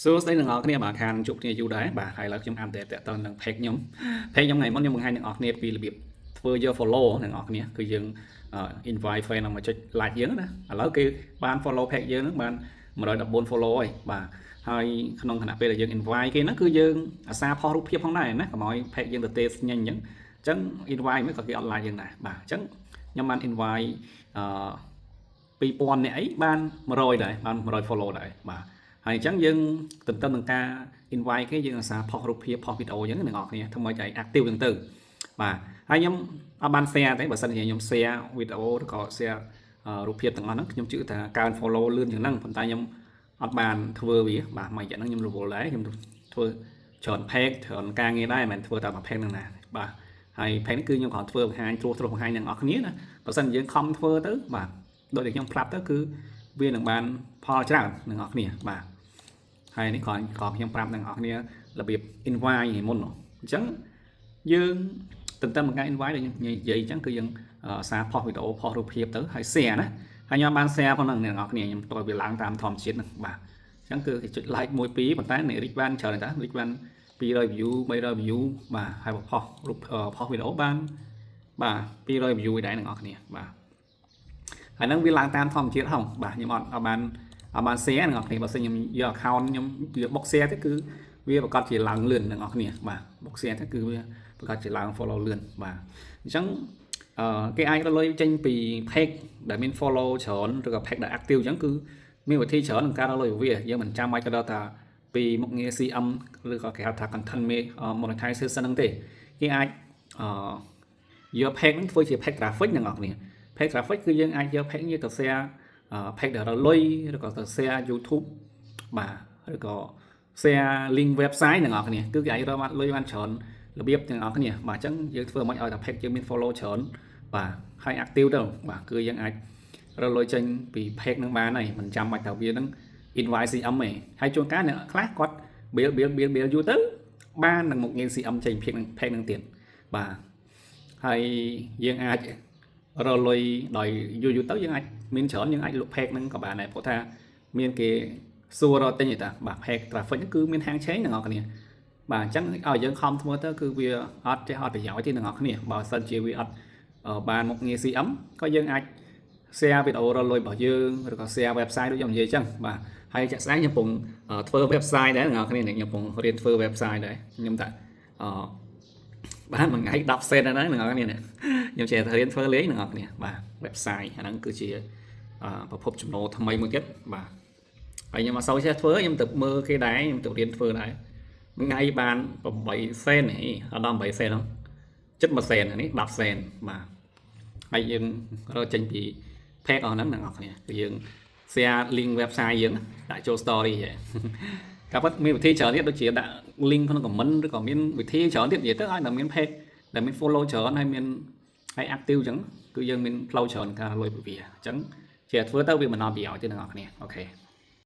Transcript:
សួស្តីអ្នកនរគ្នាបាទខានជួបគ្នាយូរដែរបាទហើយឡើយខ្ញុំអានតែតទៅនឹង page ខ្ញុំ page ខ្ញុំថ្ងៃមុនខ្ញុំបង្ហាញអ្នកនរគ្នាពីរបៀបធ្វើយក follow អ្នកនរគ្នាគឺយើង invite friend មកចុច like យើងណាឥឡូវគេបាន follow page យើងហ្នឹងបាន114 follow ហើយបាទហើយក្នុងខណៈពេលដែលយើង invite គេហ្នឹងគឺយើងអាសាផុសរូបភាពផងដែរណាកុំឲ្យ page យើងទៅទេស្ញញអញ្ចឹងអញ្ចឹង invite មកក៏គេអត់ like យើងដែរបាទអញ្ចឹងខ្ញុំបាន invite 2000នាក់អីបាន100ដែរបាន100 follow ដែរបាទហើយអញ្ចឹងយើងទន្ទឹមនឹងការ invite គេយើងអាសាផុសរូបភាពផុសវីដេអូអញ្ចឹងអ្នកនរគ្នាធ្វើមកឲ្យ active អញ្ចឹងទៅបាទហើយខ្ញុំអត់បាន share ទេបើសិនជាខ្ញុំ share វីដេអូឬក៏ share រូបភាពទាំងអស់ហ្នឹងខ្ញុំជឿថាកើន follow លឿនជាងហ្នឹងប៉ុន្តែខ្ញុំអត់បានធ្វើវាបាទមួយរយៈហ្នឹងខ្ញុំរវល់ដែរខ្ញុំធ្វើច្រើន page ច្រើនការងារដែរមិនមែនធ្វើតែមួយ page ហ្នឹងណាបាទហើយ page នេះគឺខ្ញុំគ្រាន់ធ្វើបង្ហាញត្រួសបង្ហាញអ្នកនរគ្នាណាបើសិនជាយើងខំធ្វើទៅបាទដូចដែលខ្ញុំប្រាប់ទៅគឺវានឹងបានផលច្រើនអ្នកនរគ្នាបាទហើយនេះក៏ខ្ញុំប្រាប់អ្នកនរគ្នារបៀប invite ថ្ងៃមុនអញ្ចឹងយើងទន្ទឹមនឹងការ invite ដែលខ្ញុំនិយាយអញ្ចឹងគឺយើងសារផុសវីដេអូផុសរូបភាពទៅហើយ share ណាហើយខ្ញុំបាន share ផងហ្នឹងអ្នកនរគ្នាខ្ញុំតើវាឡើងតាមធម្មជាតិហ្នឹងបាទអញ្ចឹងគឺគេចុច like 1 2ប៉ុន្តែអ្នក reach បានច្រើនតា reach បាន200 view 300 view បាទហើយផុសរូបផុសវីដេអូបានបាទ200 view ដែរអ្នកនរគ្នាបាទហើយហ្នឹងវាឡើងតាមធម្មជាតិហងបាទខ្ញុំអត់បានshare អ្នកនរគ្នាបើសិនខ្ញុំយក account ខ្ញុំយក box share ទៅគឺវាប្រកាសជាឡើងលឿនអ្នកនរគ្នាបាទ box share ទៅគឺវាប្រកាសជាឡើង follow លឿនបាទអញ្ចឹងគេអាចរលុយចេញពី page ដែលមាន follow ច្រើនឬក៏ page ដែល active អញ្ចឹងគឺមានវិធីច្រើនក្នុងការរលុយវាយើងមិនចាំបាច់ទៅដល់ថាពីមុខងារ CM ឬក៏គេហៅថា content monetization ហ្នឹងទេគេអាចយក page ហ្នឹងធ្វើជា page graphic អ្នកនរគ្នា page graphic គឺយើងអាចយក page នេះទៅ share page ដែលរលុយឬក៏ទៅ share YouTube បាទឬក៏ share link website អ្នកនរគ្នាគឺគេអាចរកបានលុយបានច្រើនរបៀបទាំងអស់គ្នាបាទអញ្ចឹងយើងធ្វើមិនឲ្យតែ page យើងមាន follow ច្រើនបាទហើយ active ទៅបាទគឺយើងអាចរកលុយចេញពី page នឹងបានហើយមិនចាំបាច់ថាវានឹង invite CM ទេហើយជួនកាលអ្នកខ្លះគាត់ build យូរទៅបាននឹងមុខងារ CM ចេញ page នឹងទៀតបាទហើយយើងអាចរកលុយដោយយូរទៅយើងអាចមានច្រើនយើងអាចលក់ page នឹងក៏បានដែរព្រោះថាមានគេសួររកទិញទេតាបាទ page traffic គឺមានហាងឆេងអ្នកនរគ្នាបាទអញ្ចឹងឲ្យយើងខំធ្វើទៅគឺវាអត់ចេះអត់ប្រយោជន៍ទេអ្នកនរគ្នាបើសិនជាវាអត់បានមុខងារ CM ក៏យើងអាច share វីដេអូរលុយរបស់យើងឬក៏ share website ដូចខ្ញុំនិយាយអញ្ចឹងបាទហើយចាក់ស្ដែងខ្ញុំកំពុងធ្វើ website ដែរអ្នកនរគ្នាខ្ញុំកំពុងរៀនធ្វើ website ដែរខ្ញុំថាបានមួយថ្ងៃ10 cent ហ្នឹងអ្នកនរគ្នាខ្ញុំចេះរៀនធ្វើលេងអ្នកនរគ្នាបាទ website អាហ្នឹងគឺជាប្រភពចំណូលថ្មីមួយទៀតបាទហើយខ្ញុំអត់សូវចេះធ្វើខ្ញុំទៅមើលគេដែរខ្ញុំទៅរៀនធ្វើដែរមួយថ្ងៃបាន8 cent ហីអត់ដល់8 cent ហ្នឹងចិត្ត1 cent នេះ10 cent បាទហើយយើងរកចេញពី page អស់ហ្នឹងអ្នកនរគ្នាគឺយើង share link website យើងដាក់ចូល story ហ៎ក៏ប៉ុន្តែមានវិធីច្រើនទៀតដូចជាដាក់ link ក្នុង comment ឬក៏មានវិធីច្រើនទៀតនិយាយទៅឲ្យតែមាន page ដែលមាន follow ច្រើនហើយមានហើយ active អញ្ចឹងគឺយើងមានផ្លូវច្រើនការលុយពីវាអញ្ចឹងជាធ្វើទៅវាមិនអត់ប្រយោជន៍ទេអ្នកនរគ្នាអូខេ